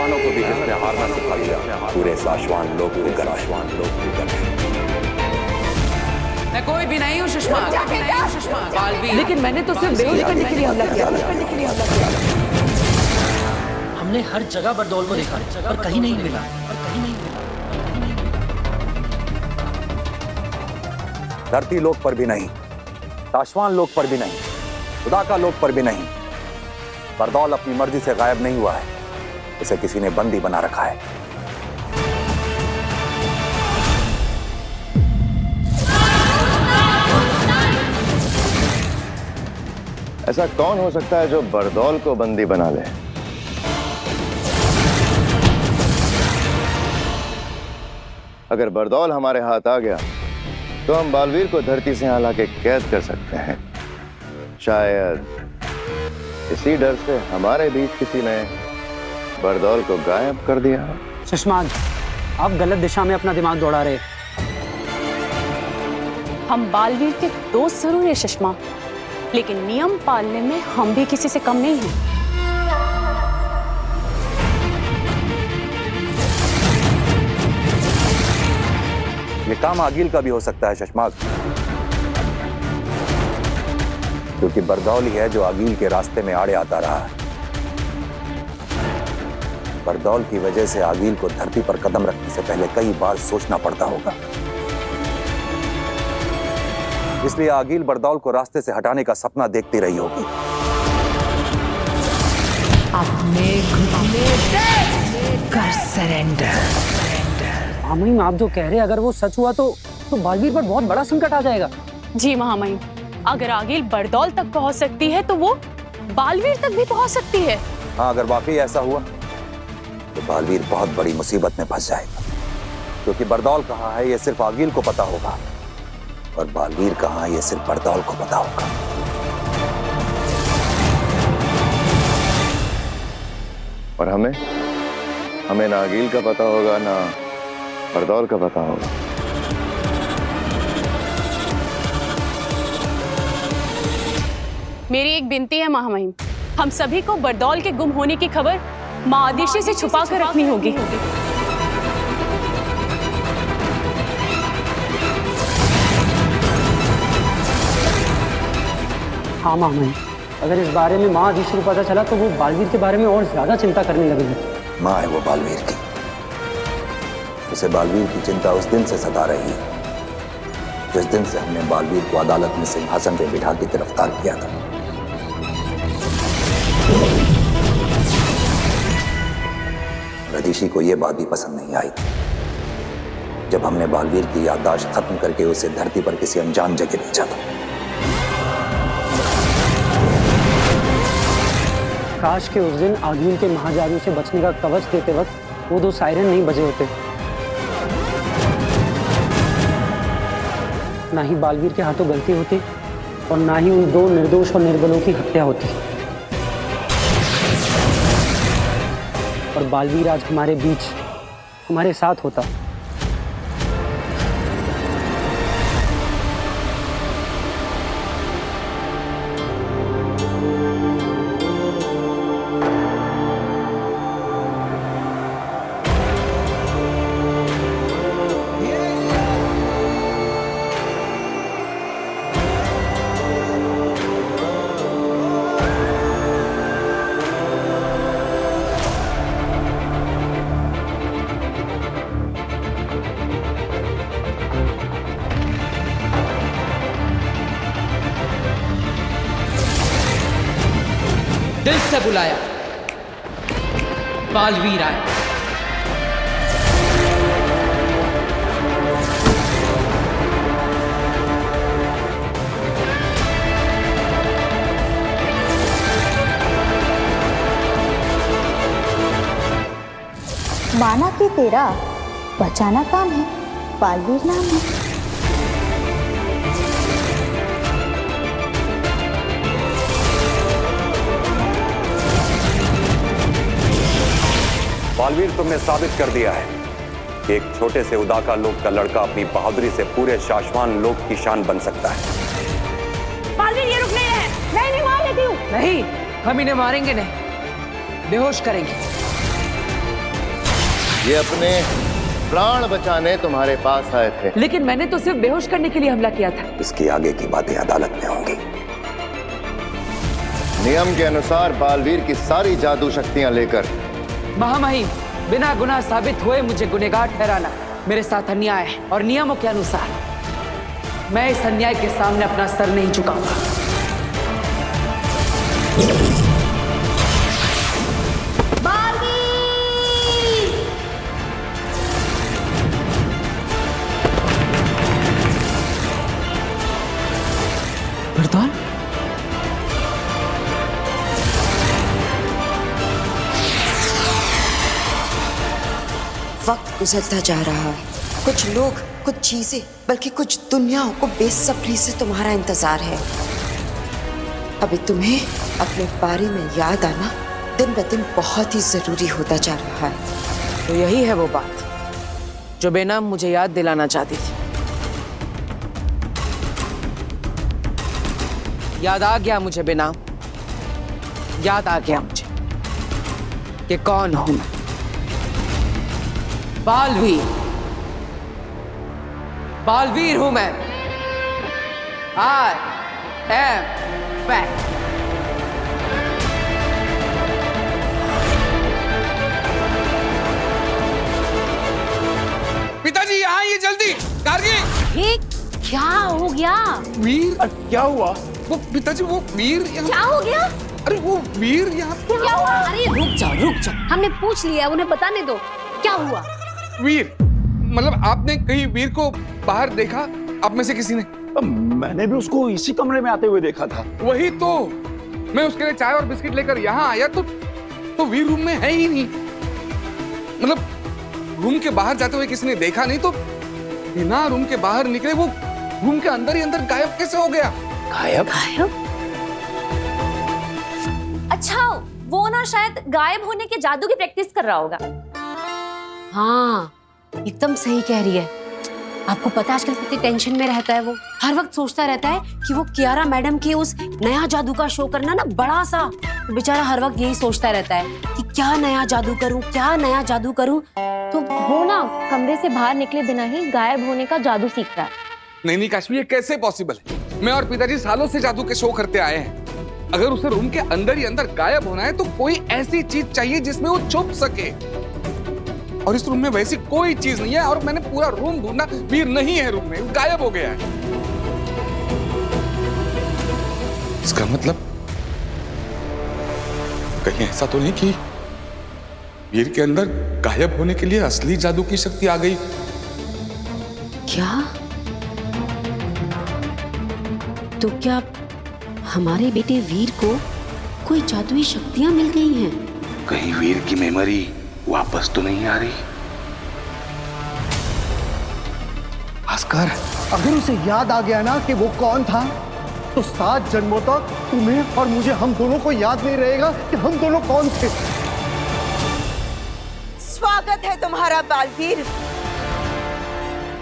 शाश्वानों को भी जिसने हारना सिखा दिया, पूरे शाश्वान लोग मैं कोई भी नहीं हूँ सुषमा, बालवीर। लेकिन मैंने तो सिर्फ बेहोश करने के लिए हमला किया। हमने हर जगह बरदौल को देखा, पर कहीं नहीं मिला। धरती लोक पर भी नहीं, शाश्वान लोक पर भी नहीं, खुदा का लोक पर भी नहीं। बरदौल अपनी मर्जी से गायब नहीं हुआ है, उसे किसी ने बंदी बना रखा है। ऐसा कौन हो सकता है जो बरदौल को बंदी बना ले? अगर बरदौल हमारे हाथ आ गया तो हम बालवीर को धरती से यहाँ लाके कैद कर सकते हैं। शायद इसी डर से हमारे बीच किसी ने बरदौल को गायब कर दिया। सुषमा, आप गलत दिशा में अपना दिमाग दौड़ा रहे। हम बालवीर के दोस्त जरूर है सुषमा, लेकिन नियम पालने में हम भी किसी से कम नहीं हैं। ये काम आगिल का भी हो सकता है शशमाक, क्योंकि बरदौल ही है जो आगिल के रास्ते में आड़े आता रहा है। बरदौल की वजह से आगिल को धरती पर कदम रखने से पहले कई बार सोचना पड़ता होगा। इसलिए आगिल बरदौल को रास्ते से हटाने का सपना देखती रही होगी। अपने घुटने कर सरेंडर। महामहिम, आप जो कह रहे हैं अगर वो सच हुआ तो बालवीर पर बहुत बड़ा संकट आ जाएगा। जी महामहिम, अगर आगिल बरदौल तक पहुंच सकती है तो वो बालवीर तक भी पहुंच सकती है। हाँ, अगर वाकई ऐसा हुआ तो बालवीर बहुत बड़ी मुसीबत में फंस जाएगा, क्योंकि बरदौल कहाँ है ये सिर्फ आगिल को पता होगा और बालवीर कहाँ है ये सिर्फ बरदौल को पता होगा। और हमें ना आगिल का पता होगा ना बरदौल का पता होगा। मेरी एक विनती है महामहिम, हम सभी को बरदौल के गुम होने की खबर माँ आदिशि से छुपा कर रखनी होगी। हाँ महामहिम, अगर इस बारे में माँ आदिशि को पता चला तो वो बालवीर के बारे में और ज्यादा चिंता करने लगेगी। माँ है वो बालवीर की, उसे बालवीर की चिंता उस दिन से सता रही है जिस दिन से हमने बालवीर को अदालत में सिंहासन पे बिठा के गिरफ्तार किया था। रदीशी को यह बात भी पसंद नहीं आई जब हमने बालवीर की याददाश्त खत्म करके उसे धरती पर किसी अनजान जगह भेजा था। काश के उस दिन आगिल के महाजादू से बचने का कवच देते वक्त वो दो सायरन नहीं बजे होते, ना ही बालवीर के हाथों गलती होती और ना ही उन दो निर्दोष और निर्बलों की हत्या होती, और बालवीर आज हमारे बीच हमारे साथ होता। दिल से बुलाया, बालवीर आया। माना कि तेरा बचाना काम है, बालवीर नाम है। बालवीर, तुमने साबित कर दिया है कि एक छोटे से उदाका लोक का लड़का अपनी बहादुरी से पूरे शाश्वान लोक की शान बन सकता है। बालवीर, ये रुक नहीं रहे। मैं नहीं मार लेती हूँ। नहीं, हम इन्हें मारेंगे नहीं, बेहोश करेंगे। ये अपने प्राण बचाने तुम्हारे पास आए थे। लेकिन मैंने तो सिर्फ बेहोश करने के लिए हमला किया था। इसकी आगे की बातें अदालत में होंगी। नियम के अनुसार बालवीर की सारी जादू शक्तियां लेकर। महामहिम, बिना गुनाह साबित हुए मुझे गुनहगार ठहराना मेरे साथ अन्याय है, और नियमों के अनुसार मैं इस अन्याय के सामने अपना सर नहीं झुकाऊंगा। बरदाल, वक्त गुजरता जा रहा है। कुछ लोग, कुछ चीजें, बल्कि कुछ दुनियाओं को बेसब्री से तुम्हारा इंतजार है। अभी तुम्हें अपने बारे में याद आना दिन ब दिन बहुत ही जरूरी होता जा रहा है। तो यही है वो बात जो बेनाम मुझे याद दिलाना चाहती थी। याद आ गया मुझे बेनाम, याद आ गया मुझे कि कौन हूं मैं। बालवीर, बालवीर हूं मैं। I am back। पिताजी यहाँ ये जल्दी। गार्गी, ये क्या हो गया? वीर, क्या हुआ? वो पिताजी, वो वीर यहाँ। क्या हो गया? अरे वो वीर यहाँ। क्या हुआ? अरे रुक जाओ, हमने पूछ लिया, उन्हें बताने दो। क्या हुआ? वीर, मतलब आपने कहीं वीर को बाहर देखा? आप में से किसी ने? मैंने भी उसको इसी कमरे में आते हुए देखा था। वही तो, मैं उसके लिए चाय और बिस्किट लेकर यहाँ आया तो वीर रूम में है ही नहीं। मतलब रूम के बाहर जाते हुए किसी ने देखा नहीं, तो बिना रूम के बाहर निकले वो रूम के अंदर ही अंदर गायब कैसे हो गया? गायब? अच्छा, वो ना शायद गायब होने के जादू की प्रैक्टिस कर रहा होगा। हाँ, एकदम सही कह रही है। आपको पता है आजकल कितनी टेंशन में रहता है वो। हर वक्त सोचता रहता है कि वो कियारा मैडम के उस नया जादू का शो करना ना बड़ा सा। तो बेचारा हर वक्त यही सोचता रहता है कि क्या नया जादू करूं, क्या नया जादू करूं। तो वो ना कमरे से बाहर निकले बिना ही गायब होने का जादू सीख रहा है। नहीं काश्मीर, ये कैसे पॉसिबल है? मैं और पिताजी सालों से जादू के शो करते आए हैं। अगर उसे रूम के अंदर ही अंदर गायब होना है तो कोई ऐसी चीज चाहिए जिसमें वो छुप सके, और इस रूम में वैसी कोई चीज नहीं है। और मैंने पूरा रूम ढूंढा, वीर नहीं है रूम में, गायब हो गया है। इसका मतलब कहीं ऐसा तो नहीं कि वीर के अंदर गायब होने के लिए असली जादू की शक्ति आ गई? क्या? तो क्या हमारे बेटे वीर को कोई जादुई शक्तियां मिल गई हैं? कहीं वीर की मेमोरी वापस तो नहीं आ रही? भास्कर, अगर उसे याद आ गया ना कि वो कौन था, तो 7 जन्मों तक तुम्हें और मुझे, हम दोनों को याद नहीं रहेगा कि हम दोनों कौन थे। स्वागत है तुम्हारा बालवीर।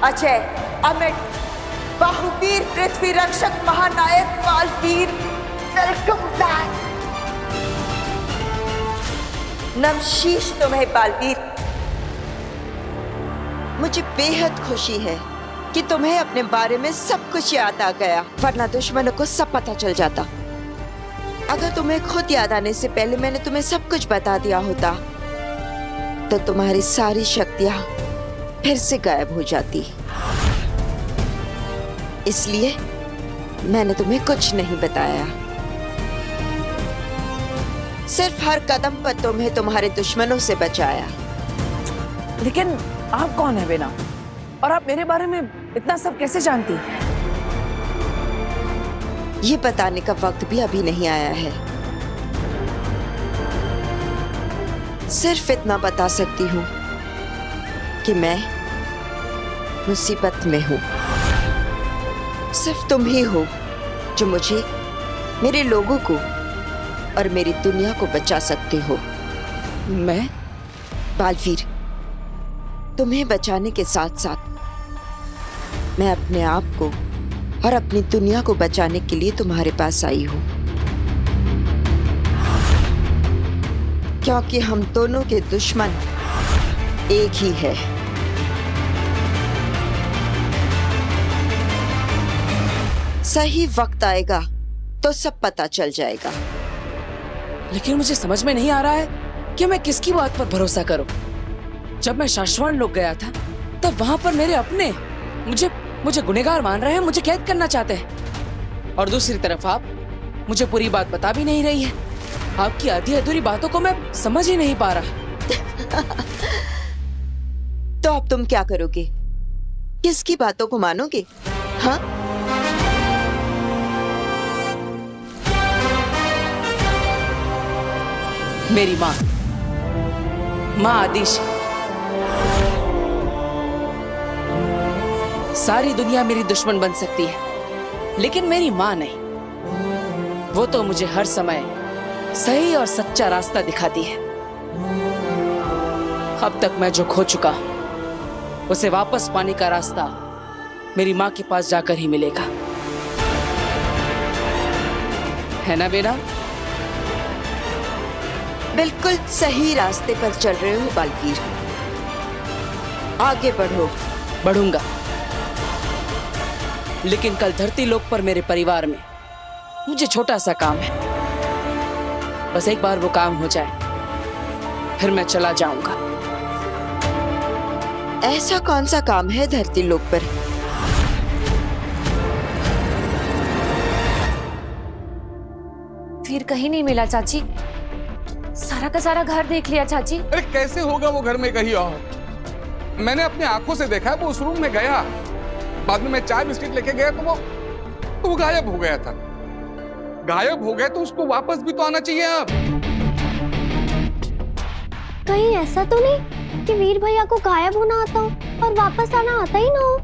अजय, अमित, बाहुवीर, पृथ्वी रक्षक, महानायक बालवीर, वेलकम बैक। नमशीश तुम्हें बालवीर। मुझे बेहद खुशी है कि तुम्हें अपने बारे में सब कुछ याद आ गया, वरना दुश्मनों को सब पता चल जाता। अगर तुम्हें खुद याद आने से पहले मैंने तुम्हें सब कुछ बता दिया होता तो तुम्हारी सारी शक्तियां फिर से गायब हो जाती। इसलिए मैंने तुम्हें कुछ नहीं बताया। सिर्फ हर कदम पर तुम्हें तुम्हारे दुश्मनों से बचाया। लेकिन आप कौन है बेना? और आप मेरे बारे में इतना सब कैसे जानती? ये बताने का वक्त भी अभी नहीं आया है। सिर्फ इतना बता सकती हूँ कि मैं मुसीबत में हूँ। सिर्फ तुम ही हो जो मुझे, मेरे लोगों को और मेरी दुनिया को बचा सकते हो। मैं बालवीर, तुम्हें बचाने के साथ साथ मैं अपने आप को और अपनी दुनिया को बचाने के लिए तुम्हारे पास आई हूं, क्योंकि हम दोनों के दुश्मन एक ही है। सही वक्त आएगा तो सब पता चल जाएगा। लेकिन मुझे समझ में नहीं आ रहा है कि मैं किसकी बात पर भरोसा करूं। जब मैं शाश्वान लोग गया था तब वहां पर मेरे अपने मुझे गुनहगार मान रहे हैं, मुझे कैद करना चाहते हैं। और दूसरी तरफ आप मुझे पूरी बात बता भी नहीं रही है। आपकी आधी अधूरी बातों को मैं समझ ही नहीं पा रहा। तो अब तुम क्या करोगे? किसकी बातों को मानोगे? हाँ, मेरी माँ आदिश। सारी दुनिया मेरी दुश्मन बन सकती है, लेकिन मेरी माँ नहीं। वो तो मुझे हर समय सही और सच्चा रास्ता दिखाती है। अब तक मैं जो खो चुका उसे वापस पाने का रास्ता मेरी माँ के पास जाकर ही मिलेगा, है ना बेना? बिल्कुल सही रास्ते पर चल रहे हो बालवीर। आगे बढ़ो। बढ़ूंगा, लेकिन कल धरती लोक पर मेरे परिवार में मुझे छोटा सा काम है। बस एक बार वो काम हो जाए फिर मैं चला जाऊंगा। ऐसा कौन सा काम है धरती लोक पर? फिर कहीं नहीं मिला चाची। सारा का सारा घर देख लिया चाची। अरे कैसे होगा वो घर में कहीं और? मैंने अपनी आंखों से देखा, वो उस रूम में गया, बाद में मैं चाय बिस्किट लेके गया तो वो गायब हो गया था। गायब हो गया तो उसको वापस भी तो आना चाहिए। अब कहीं ऐसा तो नहीं कि वीर भैया को गायब होना आता हो और वापस आना आता ही ना हो?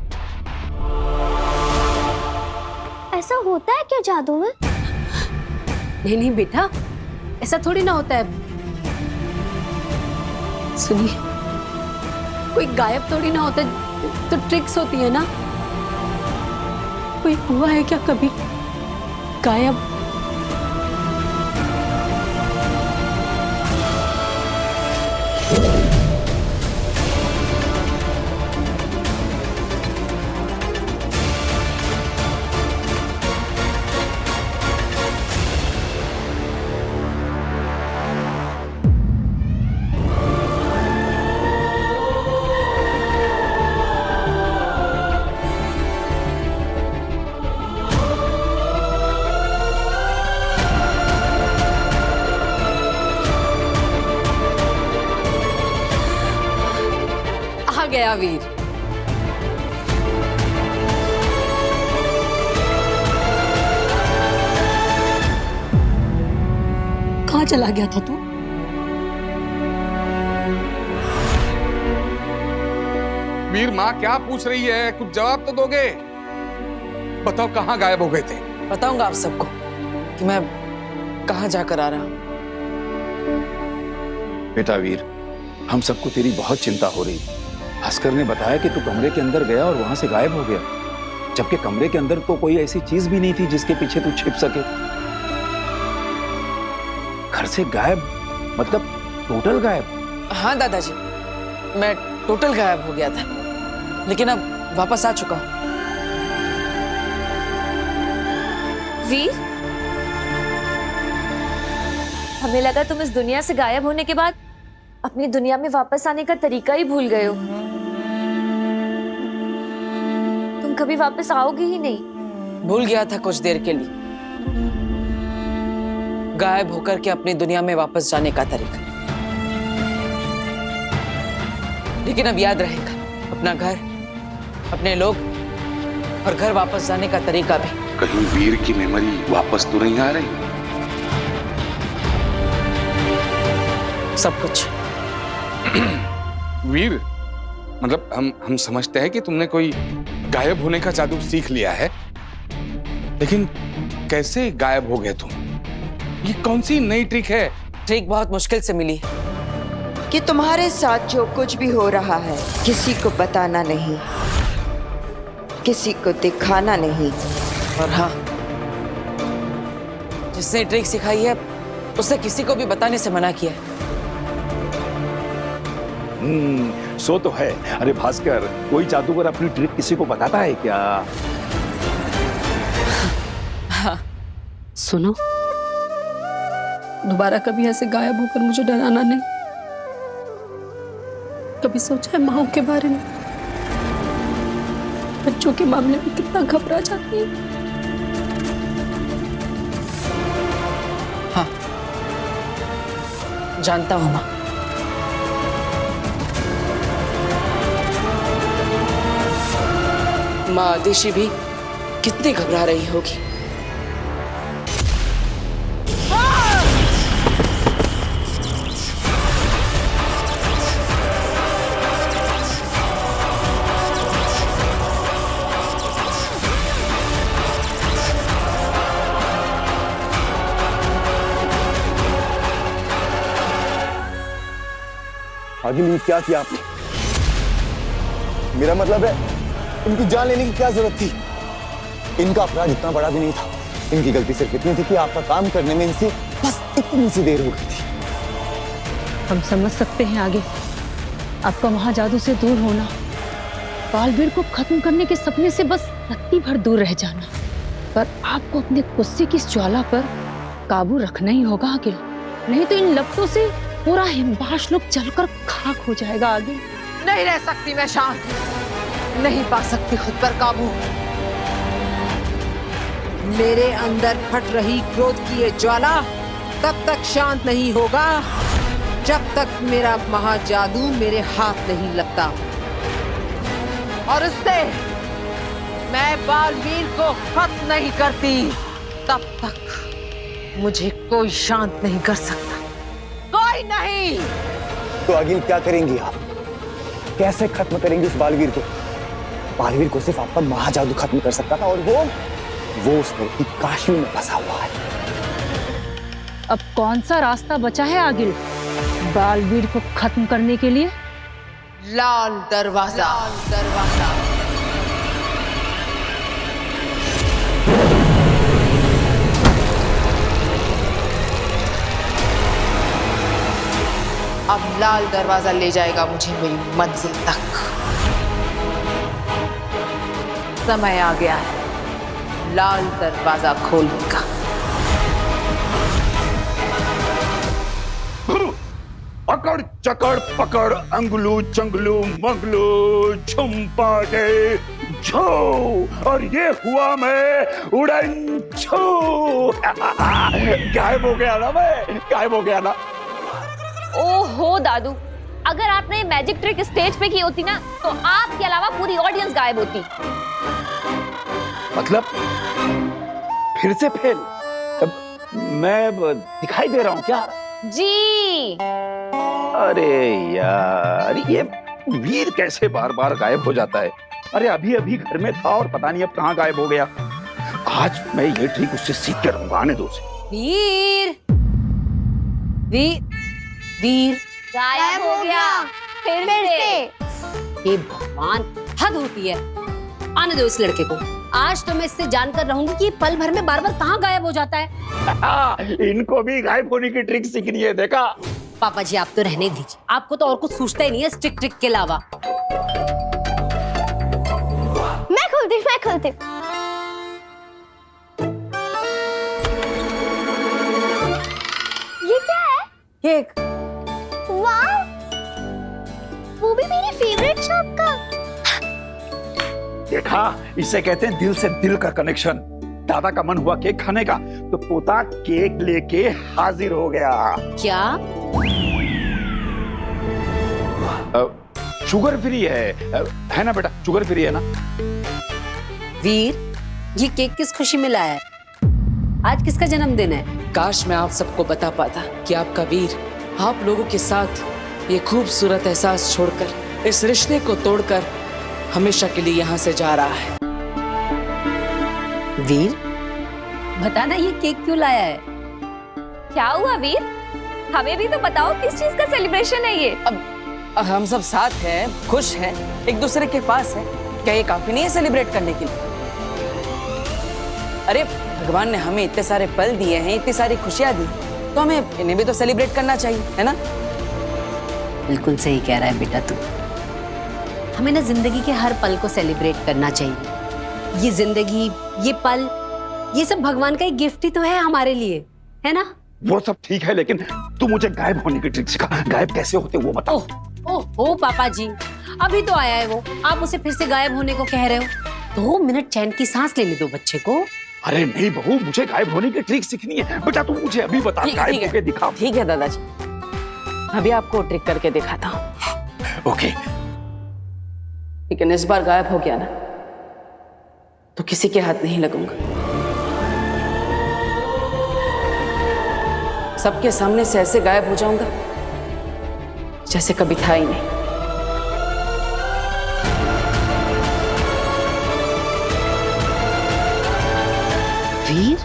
ऐसा होता है क्या जादू में? नहीं नहीं बेटा, ऐसा थोड़ी ना होता है। सुनिए, कोई गायब थोड़ी ना होता, तो ट्रिक्स होती है ना। कोई हुआ है क्या कभी गायब? आ गया वीर। कहाँ चला गया था तू? वीर, माँ क्या पूछ रही है? कुछ जवाब तो दोगे। बताओ कहाँ गायब हो गए थे? बताऊंगा आप सबको कि मैं कहाँ जाकर आ रहा हूँ। बेटा वीर, हम सबको तेरी बहुत चिंता हो रही। भास्कर ने बताया कि तू कमरे के अंदर गया और वहां से गायब हो गया, जबकि कमरे के अंदर तो कोई ऐसी चीज भी नहीं थी जिसके पीछे तू छिप सके। घर से गायब मतलब टोटल गायब? हाँ दादाजी, मैं टोटल गायब हो गया था, लेकिन अब वापस आ चुका हूँ। वीर, हमें लगा तुम इस दुनिया से गायब होने के बाद अपनी दुनिया में वापस आने का तरीका ही भूल गए हो। तुम कभी वापस आओगे ही नहीं। भूल गया था कुछ देर के लिए, गायब होकर के अपनी दुनिया में वापस जाने का तरीका। लेकिन अब याद रहेगा अपना घर, अपने लोग और घर वापस जाने का तरीका भी। कहीं वीर की मेमोरी वापस तो नहीं आ रही? सब कुछ। वीर, मतलब हम समझते हैं कि तुमने कोई गायब होने का जादू सीख लिया है, लेकिन कैसे गायब हो गए तुम? ये कौन सी नई ट्रिक है? ट्रिक बहुत मुश्किल से मिली कि तुम्हारे साथ जो कुछ भी हो रहा है किसी को बताना नहीं, किसी को दिखाना नहीं। और हाँ, जिसने ट्रिक सिखाई है उसे किसी को भी बताने से मना किया है। सो तो है। अरे भास्कर, कोई जादूगर अपनी ट्रिक किसी को बताता है क्या? हाँ। सुनो, दोबारा कभी ऐसे गायब होकर मुझे डराना नहीं। कभी सोचा है माँ के बारे में? बच्चों के मामले में कितना घबरा जाती है। हाँ, जानता हूँ माँ। माँ आदिशि भी कितनी घबरा रही होगी। आगे नहीं, क्या किया आपने? मेरा मतलब है, इनकी जान लेने की क्या जरूरत थी? इनका अपराध इतना बड़ा भी नहीं था। इनकी गलती सिर्फ इतनी थी कि आपका काम करने में इनसे बस इतनी सी देर हो गई थी। हम समझ सकते हैं आगे आपका महाजादू से दूर होना, बालवीर को खत्म करने के सपने से बस रत्ती भर दूर रह जाना, पर आपको अपने गुस्से की इस ज्वाला पर काबू रखना ही होगा आगे, नहीं तो इन लपटों से पूरा हिमबाश लोग जलकर खाक हो जाएगा आगे। नहीं रह सकती मैं शांत, नहीं पा सकती खुद पर काबू। मेरे अंदर फट रही क्रोध की ये ज्वाला तब तक शांत नहीं होगा जब तक मेरा महाजादू मेरे हाथ नहीं लगता, और उससे मैं बालवीर को खत्म नहीं करती तब तक मुझे कोई शांत नहीं कर सकता, कोई नहीं। तो अगिल क्या करेंगी आप? कैसे खत्म करेंगी उस बालवीर को? बालवीर को सिर्फ आपका महाजादू खत्म कर सकता था, और वो उस लड़की काशी में फंसा हुआ है। अब कौन सा रास्ता बचा है आगे बालवीर को खत्म करने के लिए? लाल दरवाजा। लाल दरवाजा। अब लाल दरवाजा ले जाएगा मुझे मेरी मंजिल तक। समय आ गया है लाल दरवाजा खोलने का। अकड़ चकड़ पकड़ अंगलू चंगलू मंगलू झुमपाटे झो, और ये हुआ मैं उड़न छू। गायब हो गया ना मैं, गायब हो गया ना। ओहो दादू, अगर आपने मैजिक ट्रिक स्टेज पे की होती ना तो आपके अलावा पूरी ऑडियंस गायब होती। मतलब फिर से फेल? मैं दिखाई दे रहा हूँ क्या? जी। अरे यार, ये वीर कैसे बार बार गायब हो जाता है? अरे अभी अभी घर में था और पता नहीं अब कहाँ गायब हो गया। आज मैं ये ट्रिक उससे सीख कर रहूंगा, आने दो उसे। वीर वीर वीर गायब हो गया फिर से। ये भगवान, हद होती है। आने दो इस लड़के को, आज तो मैं इससे जानकर रहूंगी कि पल भर में बार बार कहाँ गायब हो जाता है। इनको भी गायब होने की ट्रिक सीखनी है, देखा? पापा जी आप तो रहने दीजिए, आपको तो और कुछ सूझता ही नहीं है स्ट्रिक ट्रिक के अलावा। मैं खोलती ये क्या है? केक। वाह, वो भी मेरी फेवरेट शॉप का। देखा, इसे कहते हैं दिल से दिल का कनेक्शन। दादा का मन हुआ केक खाने का तो पोता केक लेके हाजिर हो गया। क्या? शुगर फ्री है ना बेटा? शुगर फ्री है ना? वीर, ये केक किस खुशी में लाया है? आज किसका जन्मदिन है? काश मैं आप सबको बता पाता कि आपका वीर आप लोगों के साथ ये खूबसूरत एहसास छोड़कर, इस रिश्ते को तोड़कर हमेशा के लिए यहाँ से जा रहा है। वीर, बताना ये केक क्यों लाया है? क्या हुआ वीर? हमें भी तो बताओ किस चीज का सेलिब्रेशन है ये? अब हम सब साथ हैं, खुश हैं, एक दूसरे के पास हैं, क्या ये काफी नहीं है सेलिब्रेट करने के लिए? अरे भगवान ने हमें इतने सारे पल दिए हैं, इतनी सारी खुशियां दी, तो हमें इन्हें भी तो सेलिब्रेट करना चाहिए, है ना? बिल्कुल सही कह रहा है बेटा तू। हमें ना जिंदगी के हर पल को सेलिब्रेट करना चाहिए। ये जिंदगी, ये पल, ये सब भगवान का एक गिफ्ट ही तो है हमारे लिए, है ना? वो सब ठीक है, लेकिन तू मुझे गायब होने की ट्रिक सिखा। गायब कैसे होते वो बता। ओह पापा जी, अभी तो आया है वो, आप उसे फिर से गायब होने को कह रहे हो। 2 मिनट चैन की सांस लेने दो बच्चे को। अरे नहीं बहू, मुझे गायब होने की ट्रिक सीखनी है। बेटा तू मुझे अभी बता, गायब होके दिखा। ठीक है दादाजी, अभी आपको ट्रिक करके दिखाता हूँ। ओके। लेकिन इस बार गायब हो गया ना तो किसी के हाथ नहीं लगूंगा। सबके सामने से ऐसे गायब हो जाऊंगा जैसे कभी था ही नहीं। वीर,